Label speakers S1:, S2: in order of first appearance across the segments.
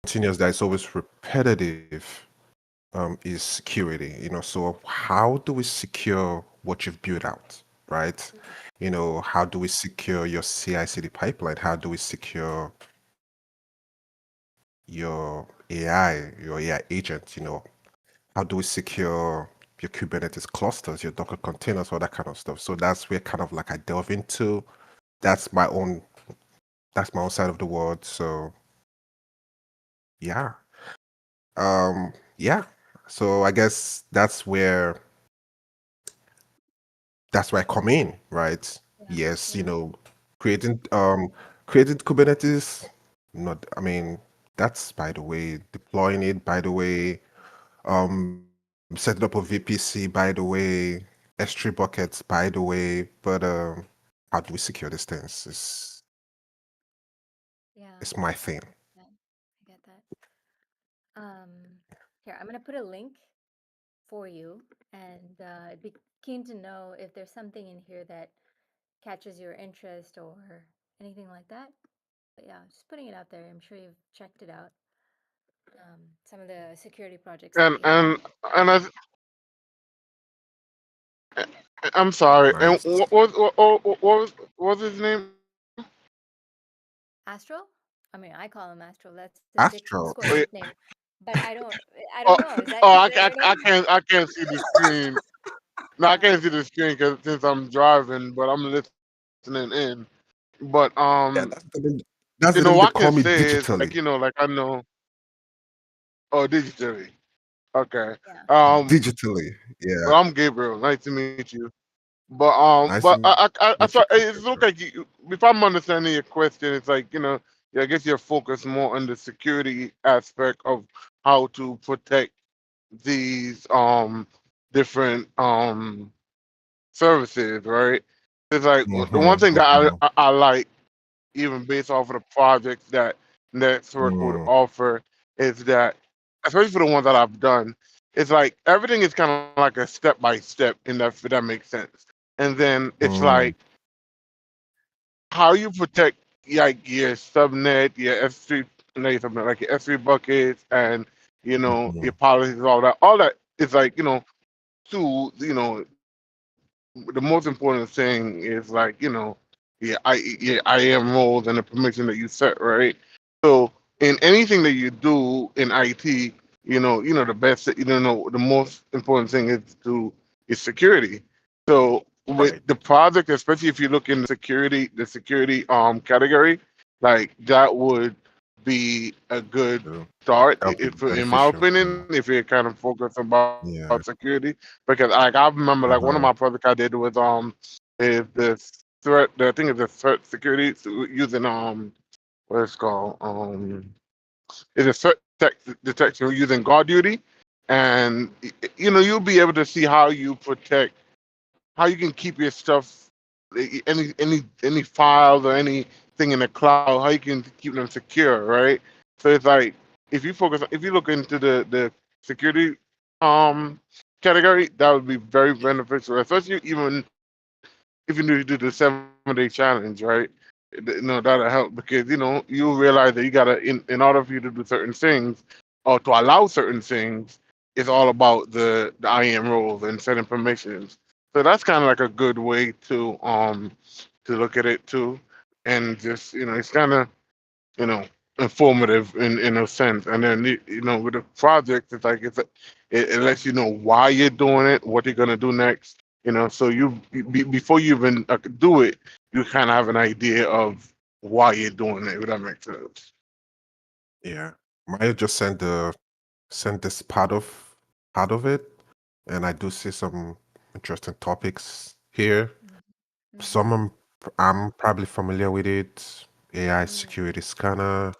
S1: continuous, that is always repetitive, is security. So how do we secure what you've built out, right? How do we secure your CI/CD pipeline? How do we secure your AI agent? How do we secure your Kubernetes clusters, your Docker containers, all that kind of stuff? So that's where kind of like I delve into. That's my own that's my own side of the world. So yeah. Yeah. So I guess that's where I come in, right?
S2: Yeah.
S1: Yes,
S2: Yeah.
S1: creating creating Kubernetes, not I mean, that's by the way, deploying it by the way, setting up a VPC by the way, S3 buckets by the way, but how do we secure these things
S2: Yeah.
S1: is my thing.
S2: Yeah. I get that. Um, Here, I'm gonna put a link for you, and I'd be keen to know if there's something in here that catches your interest or anything like that. But yeah, just putting it out there. I'm sure you've checked it out. Some of the security projects that
S3: And
S2: we have.
S3: and and I, I'm sorry. And
S1: Nice.
S3: what was his name?
S2: Astro? I mean, I call him Astro. That's his
S1: Astro.
S2: Discord
S3: Wait,
S2: nickname. But I
S3: oh,
S2: don't know.
S3: oh,
S2: Is
S3: I,
S2: that
S3: I,
S2: your
S3: I
S2: name?
S3: can't I can't see the screen. No, I
S2: Yeah.
S3: can't see the screen because since I'm driving, but I'm listening in. But
S1: Yeah, that's the
S3: you
S1: name
S3: know,
S1: they
S3: what I
S1: call
S3: can
S1: me
S3: say is
S1: digitally.
S3: like like I know. Oh, digitally. Okay.
S2: Yeah.
S1: Digitally. Yeah.
S3: Well, I'm Gabriel. Nice to meet you. But
S1: Nice to
S3: I
S1: meet you
S3: so
S1: too,
S3: it looks
S1: Gabriel.
S3: like if I'm understanding your question, it's like yeah, I guess you're focused more on the security aspect of how to protect these different services, right? It's like the one
S1: Mm-hmm,
S3: thing that
S1: mm-hmm,
S3: I like, even based off of the projects that NextWork would
S1: mm,
S3: offer, is that, especially for the ones that I've done, it's like everything is kind of like a step by step in that, if that makes sense. And then it's like
S1: mm,
S3: how you protect like your subnet, your S3, not your subnet, like your S3 buckets, and
S1: mm-hmm,
S3: your policies, all that. All that is like to the most important thing is like your IAM roles and the permission that you set, right? So in anything that you do in IT, the best, the most important thing is security. So with
S1: right.
S3: the project, especially if you look in the security category, like that would be a good
S1: So
S3: start,
S1: that would be
S3: if in my
S1: beneficial.
S3: opinion, if you're kind of focused about
S1: Yeah.
S3: security. Because like I remember, like one of my
S1: Uh-huh.
S3: projects I did was is this I think it's a threat security, so using what it's called it's a threat detection using guard duty. And you'll be able to see how you protect, how you can keep your stuff, any files or anything in the cloud, how you can keep them secure, right? So it's like, if you look into the security um category, that would be very beneficial, especially even if you do the 7-day challenge, right? That'll help, because you realize that you gotta, in order for you to do certain things, or to allow certain things, it's all about the IAM rules and setting permissions. So that's kind of like a good way to look at it too. And just it's kind of you know informative in a sense. And then with the project, it's like it lets you know why you're doing it, what you're gonna do next. So before you even do it, you kind of have an idea of why you're doing it. If that makes sense.
S1: Yeah. Maya just sent this part of it, and I do see some interesting topics here.
S2: Mm-hmm.
S1: Some I'm probably familiar with it. AI
S2: Mm-hmm.
S1: security scanner,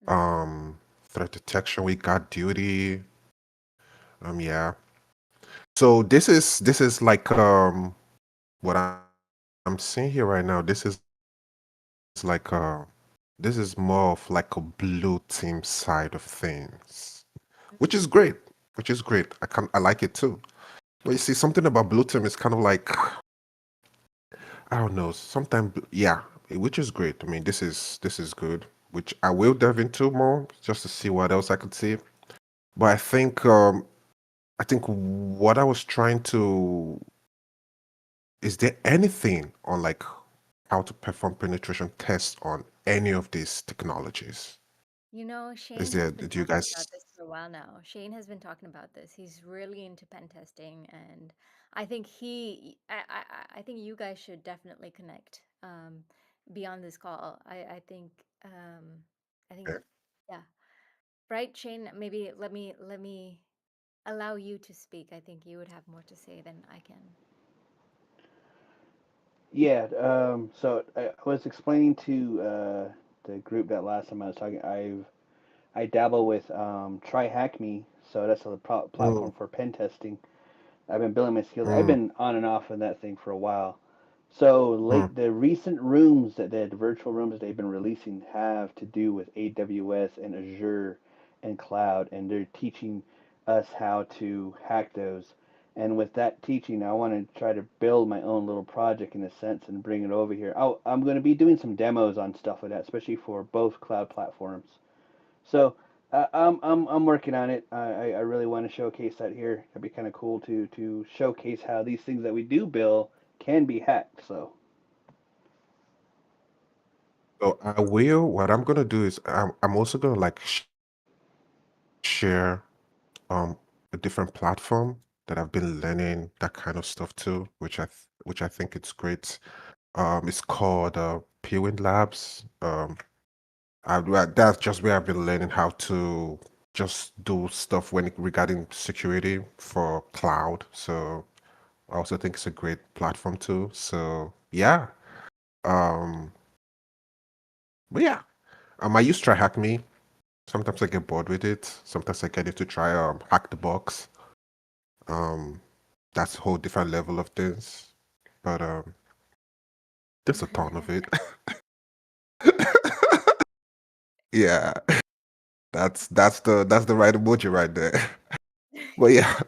S2: Mm-hmm.
S1: threat detection with guard duty. Yeah. So this is like what I'm seeing here right now. This is more of like a blue team side of things, which is great. Which is great. I like it too. But you see, something about blue team is kind of like, I don't know. Sometimes, yeah, which is great. I mean, this is good. which I will delve into more just to see what else I could see. But I think what I was trying to is there anything on like how to perform penetration tests on any of these technologies?
S2: You know,
S1: Is
S2: Shane
S1: there
S2: has been
S1: do you
S2: talking
S1: guys
S2: about this for a while now. Shane has been talking about this. He's really into pen testing, and I think I think you guys should definitely connect beyond this call. I think,
S1: okay.
S2: yeah, right, Shane. Maybe let me allow you to speak. I think you would have more to say than I can.
S4: Yeah, so I was explaining to the group that last time I was talking, I dabble with Try Hack Me, so that's a
S1: Mm,
S4: platform for pen testing. I've been building my skills. I've
S1: mm,
S4: been on and off on that thing for a while. So
S1: mm.
S4: the recent rooms that the virtual rooms that they've been releasing have to do with AWS and Azure and cloud, and they're teaching us how to hack those. And with that teaching, I want to try to build my own little project in a sense and bring it over here. I'm going to be doing some demos on stuff like that, especially for both cloud platforms. So I'm working on it. I really want to showcase that here. It'd be kind of cool to showcase how these things that we do build can be hacked. So
S1: So I will. What I'm gonna do is I'm also gonna like share a different platform that I've been learning that kind of stuff too, which I think it's great. It's called Pewin Labs. That's just where I've been learning how to just do stuff when regarding security for cloud. So I also think it's a great platform too. So yeah. Um, but yeah, I used to try Hack Me. Sometimes I get bored with it. Sometimes I get it to try Hack the Box. Um, that's a whole different level of things. But there's a ton of it. Yeah, that's the right emoji right there. But yeah,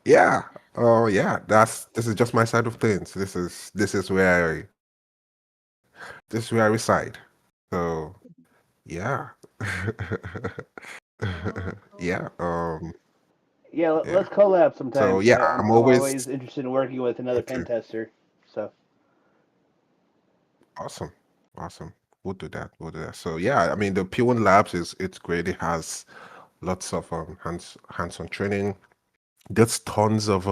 S1: yeah, oh yeah, this is just my side of things. This is where I reside. So yeah, yeah,
S2: Oh,
S4: yeah,
S1: yeah.
S4: let's collab
S1: So
S4: sometime.
S1: yeah, I'm
S4: I'm
S1: always
S4: always interested in working with another pen
S1: okay.
S4: tester. So
S1: Awesome, awesome. We'll do that. We'll do that. So yeah, I mean the P1 Labs is it's great. It has lots of hands-on training. There's tons of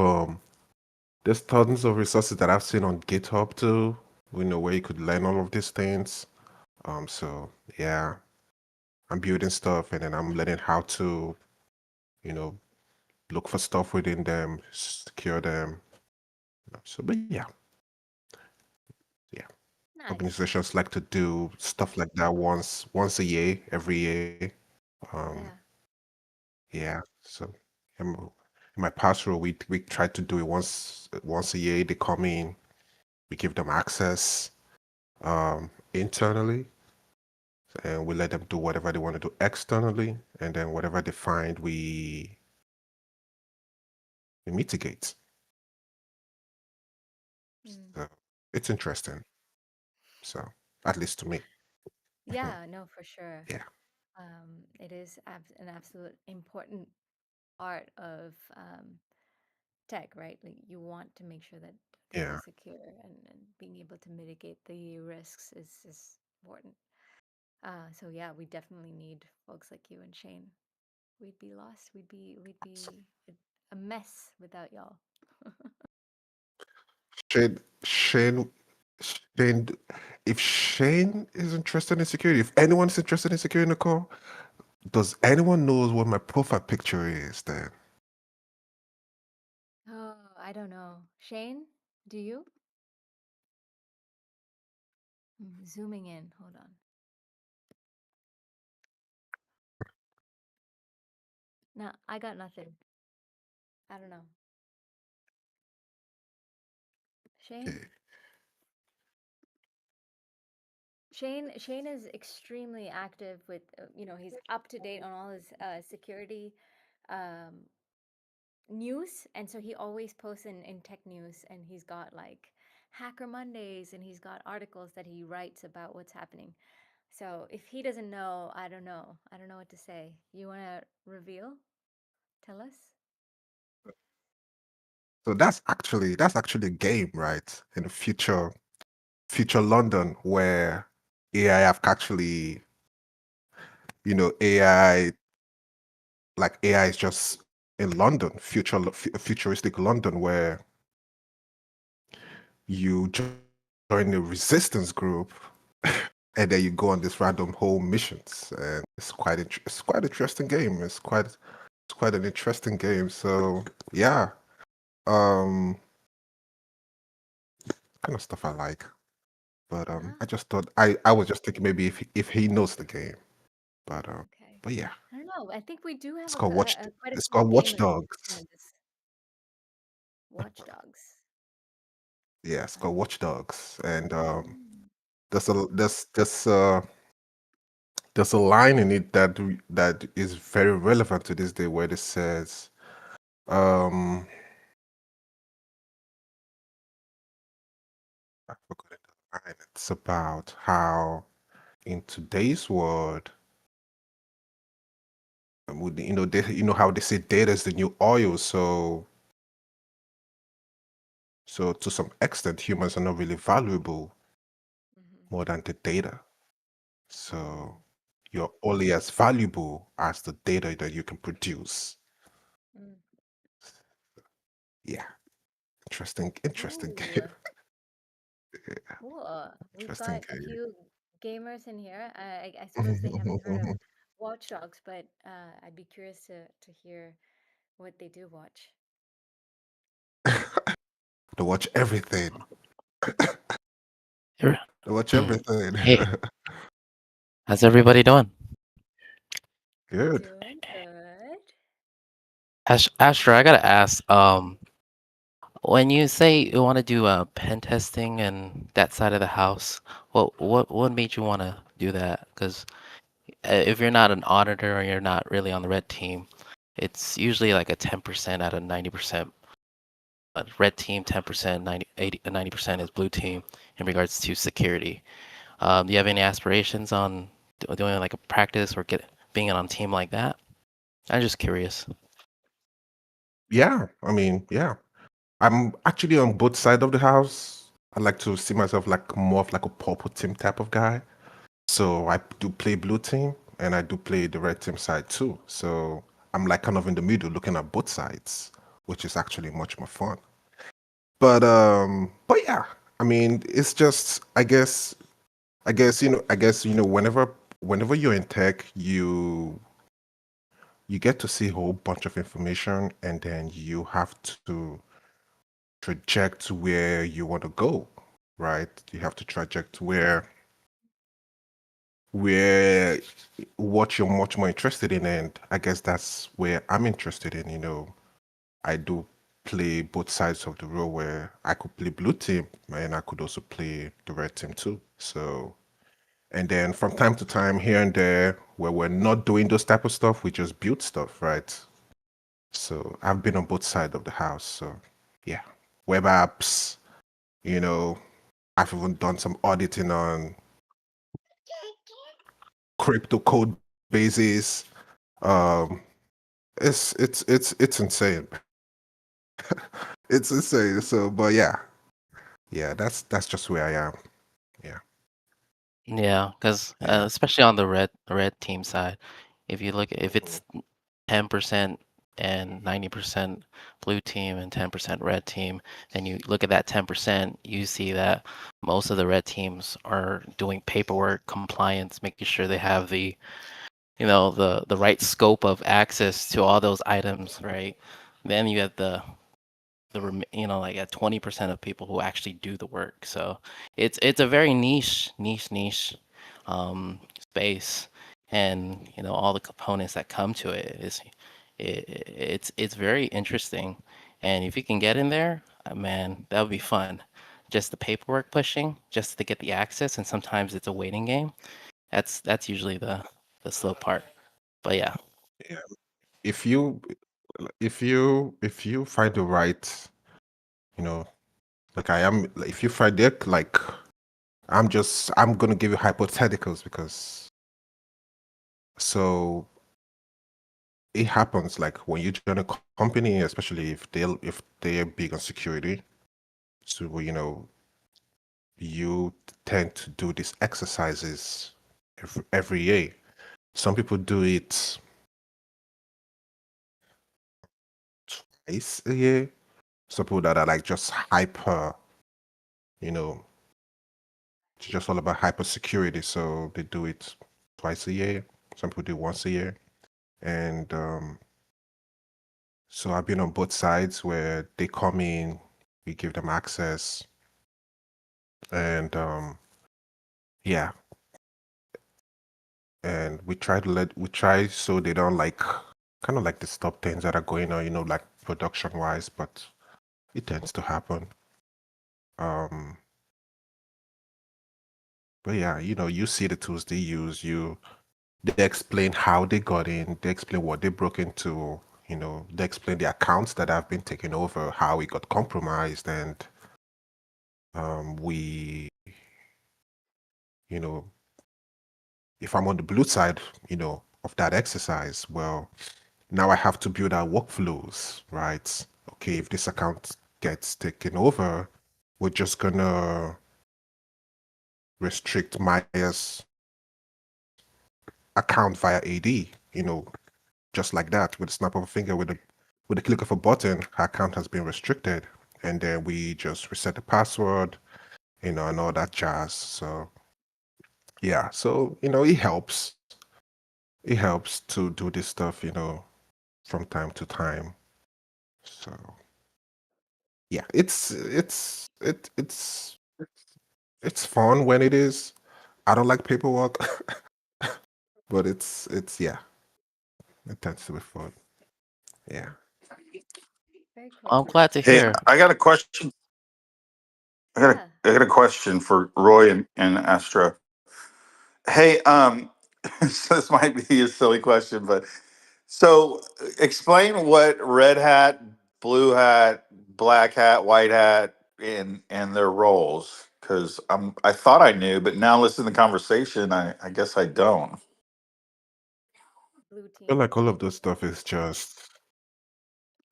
S1: resources that I've seen on GitHub too. Where you could learn all of these things. So yeah, I'm building stuff and then I'm learning how to, you know, look for stuff within them, secure them. So but yeah, yeah.
S2: nice.
S1: Organizations like to do stuff like that once a year, every year. Um,
S2: Yeah.
S1: yeah. So in in my past role, we try to do it once a year. They come in, we give them access internally, and we let them do whatever they want to do externally, and then whatever they find, we mitigate.
S2: Mm.
S1: So it's interesting. So at least to me. Mhm.
S2: Yeah, no, for sure.
S1: Yeah.
S2: It is an absolute important part of tech, right? Like you want to make sure that things are
S1: Yeah.
S2: secure, and being able to mitigate the risks is important. So yeah, we definitely need folks like you and Shane. We'd be lost. We'd be a mess without y'all.
S1: Shane, Shane, Shane, if Shane is interested in security, if anyone's interested in security in the call, does anyone knows what my profile picture is then?
S2: Oh, I don't know. Shane, do you? Zooming in. Hold on. No, I got nothing. I don't know. Shane?
S1: Okay.
S2: Shane is extremely active with he's up to date on all his security um, news, and so he always posts in tech news, and he's got like Hacker Mondays, and he's got articles that he writes about what's happening. So if he doesn't know, I don't know. I don't know what to say. You want to reveal? Tell us?
S1: So that's actually a game, right? In the future London, where AI have actually, AI, like AI is just in London, futuristic London, where you join a resistance group and then you go on this random home missions, and it's quite interesting game. It's quite an interesting game. So yeah, um, kind of stuff I like. But
S2: Ah,
S1: I just thought I was just thinking maybe if he knows the game. But
S2: okay.
S1: but yeah,
S2: I don't know. I think we do have
S1: it's called Watch
S2: quite a
S1: it's
S2: few
S1: called Watch
S2: gamers listening
S1: Dogs.
S2: to this. Watch Dogs.
S1: Yeah, it's called
S2: Um,
S1: Watch Dogs, and
S2: mm,
S1: there's a there's a line in it that is very relevant to this day, where it says, um, I forgot the line. It's about how in today's world, how they say data is the new oil. So to some extent, humans are not really valuable
S2: mm-hmm,
S1: more than the data.
S2: mm,
S1: So you're only as valuable as the data that you can produce.
S2: mm.
S1: Yeah, interesting
S2: Ooh,
S1: game. Yeah,
S2: cool. We've
S1: interesting
S2: got a
S1: game.
S2: few gamers in here. I suppose they haven't heard of Watch Dogs, but I'd be curious to hear what they do watch.
S1: To watch everything.
S5: Here-
S1: To watch everything.
S5: Hey, how's everybody doing?
S1: Good.
S2: Doing good.
S5: Asher, I gotta ask, when you say you want to do pen testing and that side of the house, what made you want to do that? Because if you're not an auditor or you're not really on the red team, it's usually like a 10% out of 90%. Red team, 10%, 90% is blue team in regards to security. Do you have any aspirations on doing like a practice or being on a team like that? I'm just curious.
S1: Yeah, I mean, yeah. I'm actually on both sides of the house. I like to see myself like more of like a purple team type of guy. So I do play blue team and I do play the red team side too. So I'm like kind of in the middle looking at both sides, which is actually much more fun. But yeah, I mean, it's just I guess whenever you're in tech, you get to see a whole bunch of information, and then you have to project where you want to go, right? You have to project where what you're much more interested in, and I guess that's where I'm interested in. I do play both sides of the role, where I could play blue team and I could also play the red team too. So, and then from time to time, here and there, where we're not doing those type of stuff, we just build stuff, right? So I've been on both sides of the house. So yeah, web apps, you know, I've even done some auditing on crypto code bases. Um, it's insane. It's insane. So, but yeah, that's just where I am. Yeah.
S5: Yeah, because
S1: Yeah.
S5: especially on the red team side, if
S1: Mhm.
S5: it's 10% and 90% blue team and 10% red team, and you look at that 10%, you see that most of the red teams are doing paperwork, compliance, making sure they have the right scope of access to all those items, right? Then you have like at 20% of people who actually do the work. So it's a very niche space, and all the components that come to it it's very interesting. And if you can get in there, man, that would be fun. Just the paperwork pushing, just to get the access, and sometimes it's a waiting game. That's usually the slow part. But yeah.
S1: Yeah. If you if you find the right, you know, Like I am, if you find it, like I'm gonna give you hypotheticals because so it happens like when you join a company, especially if they're big on security. So you tend to do these exercises every year. Some people do it twice a year. Some people that are like just hyper, you know, it's just all about hyper security. So they do it twice a year. Some people do once a year. And so I've been on both sides where they come in, we give them access, and yeah, and we try so they don't like kind of like the stop things that are going on, like production wise, but it tends to happen. Um, but yeah, you see the tools they use, they explain how they got in, they explain what they broke into, they explain the accounts that have been taken over, how it got compromised, and we, you know, if I'm on the blue side, of that exercise, well, now I have to build our workflows, right? Okay, if this account gets taken over, we're just gonna restrict Maya's account via AD, just like that, with a snap of a finger, with a click of a button, her account has been restricted, and then we just reset the password, and all that jazz. So yeah, so it helps to do this stuff, from time to time. So yeah, it's fun when it is. I don't like paperwork, but it's yeah, it tends to be fun. Yeah.
S2: Very
S5: I'm
S2: cool.
S5: glad to
S6: Hey,
S5: hear.
S6: I got a question.
S2: Yeah.
S6: I got a question for Roy and Astra. Hey, so this might be a silly question, but so explain what red hat, blue hat, black hat, white hat in their roles. Because I thought I knew, but now listening to the conversation, I guess I don't.
S2: Blue
S1: I feel
S2: team.
S1: like all of those stuff is just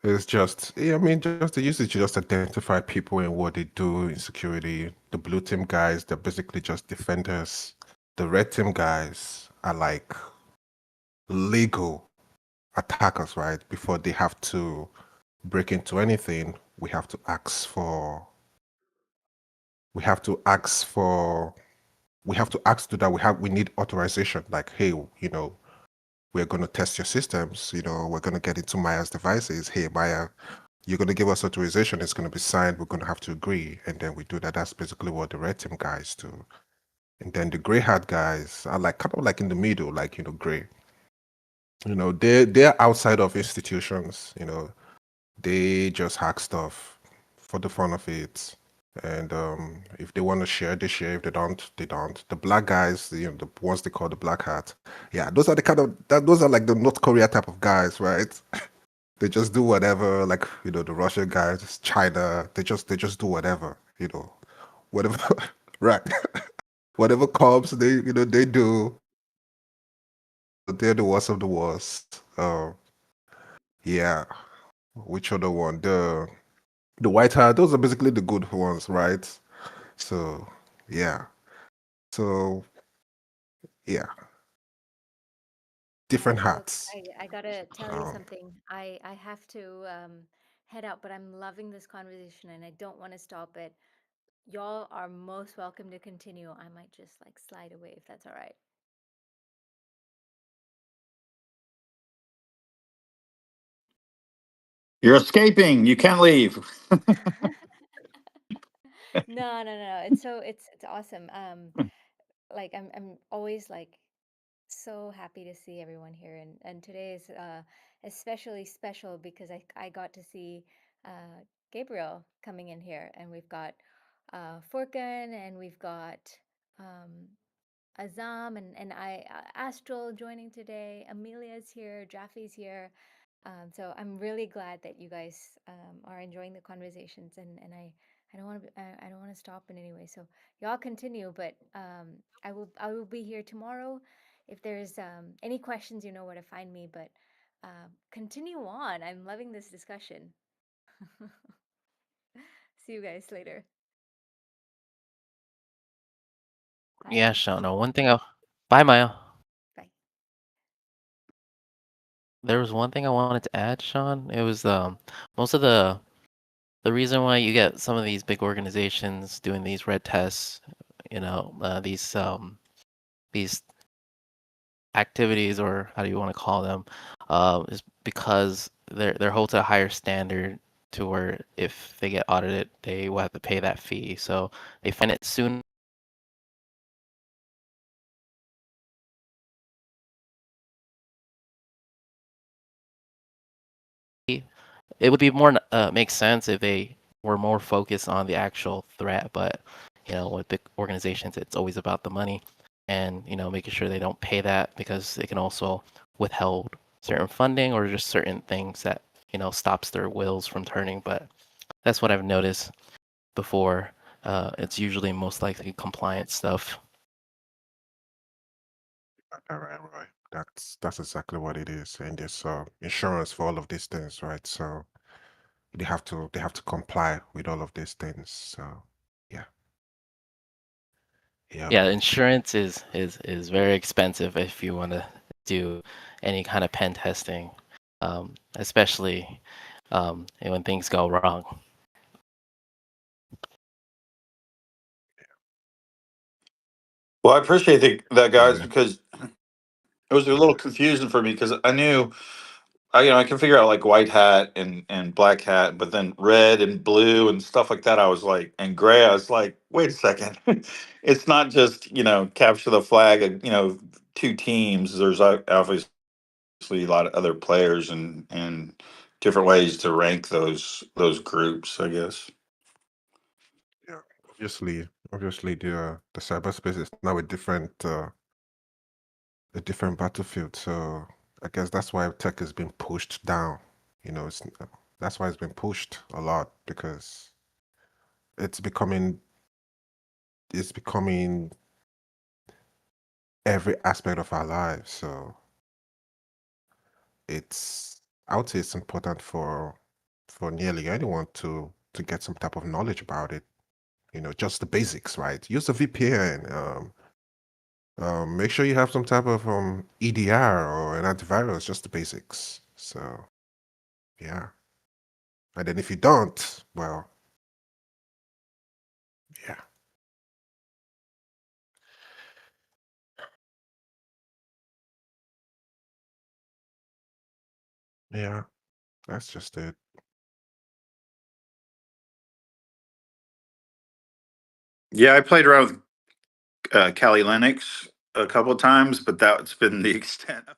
S1: yeah, I mean, just the usage to just identify people and what they do in security. The blue team guys, they're basically just defenders. The red team guys are like legal attackers, right? Before they have to break into anything, we have to ask for we have to ask to that we need authorization. Like, hey, we're going to test your systems. We're going to get into Maya's devices. Hey, Maya, you're going to give us authorization. It's going to be signed. We're going to have to agree. And then we do that. That's basically what the red team guys do. And then the gray hat guys are like kind of like in the middle, like, gray. They're outside of institutions. They just hack stuff for the fun of it. And if they want to share, they share. If they don't, they don't. The black guys, the ones they call the black hat, yeah, those are the kind of those are like the North Korea type of guys, right? They just do whatever, like the Russian guys, China. They just do whatever, whatever, right? Whatever comes, they do. They're the worst of the worst. Yeah. Which other one? The white hat. Those are basically the good ones, right? So yeah. So yeah, different
S2: Look,
S1: hats.
S2: I gotta tell you
S1: Um,
S2: something. I have to head out, but I'm loving this conversation and I don't want to stop it. Y'all are most welcome to continue. I might just like slide away if that's all right.
S6: You're escaping. You can't leave.
S2: No, no, no. It's awesome. Like I'm always like so happy to see everyone here, and today is especially special because I got to see Gabriel coming in here, and we've got Forkan, and we've got um, Azam, and Astral joining today. Amelia's here, Jaffe's here. So I'm really glad that you guys are enjoying the conversations, and I I don't want to stop in any way. So y'all continue, but I will be here tomorrow. If there's any questions, you know where to find me. But continue on. I'm loving this discussion. See you guys later. Bye.
S5: Yeah, Sean. No, one thing I bye, Maya.
S2: Bye.
S5: There was one thing I wanted to add, Sean. It was most of the reason why you get some of these big organizations doing these red tests, these activities, or how do you want to call them, is because they're held to a higher standard to where if they get audited, they will have to pay that fee. So they find it soon. It would be more make sense if they were more focused on the actual threat, but with big organizations, it's always about the money, and making sure they don't pay that because they can also withhold certain funding or just certain things that stops their wheels from turning. But that's what I've noticed before. It's usually most likely compliance stuff.
S1: All right, right. That's exactly what it is. And there's insurance for all of these things, right? So they have to comply with all of these things. So yeah. Yep.
S5: Yeah, insurance is very expensive if you want to do any kind of pen testing, especially when things go wrong.
S6: Well, I appreciate that, guys,
S1: Yeah.
S6: because it was a little confusing for me because I knew I can figure out like white hat and black hat, but then red and blue and stuff like that. I was like, and gray. I was like, wait a second, it's not just capture the flag. Two teams. There's obviously a lot of other players and different ways to rank those groups, I guess.
S1: Yeah. Obviously the cyberspace is now a different battlefield. So I guess that's why tech has been pushed down. That's why it's been pushed a lot because it's becoming it's becoming every aspect of our lives. So it's I would say it's important for nearly anyone to get some type of knowledge about it. Just the basics, right? Use a VPN. Make sure you have some type of EDR or an antivirus, just the basics. So yeah. And then if you don't, well, yeah. Yeah, that's just it.
S6: Yeah, I played around with Kali Linux a couple of times, but that's been the extent of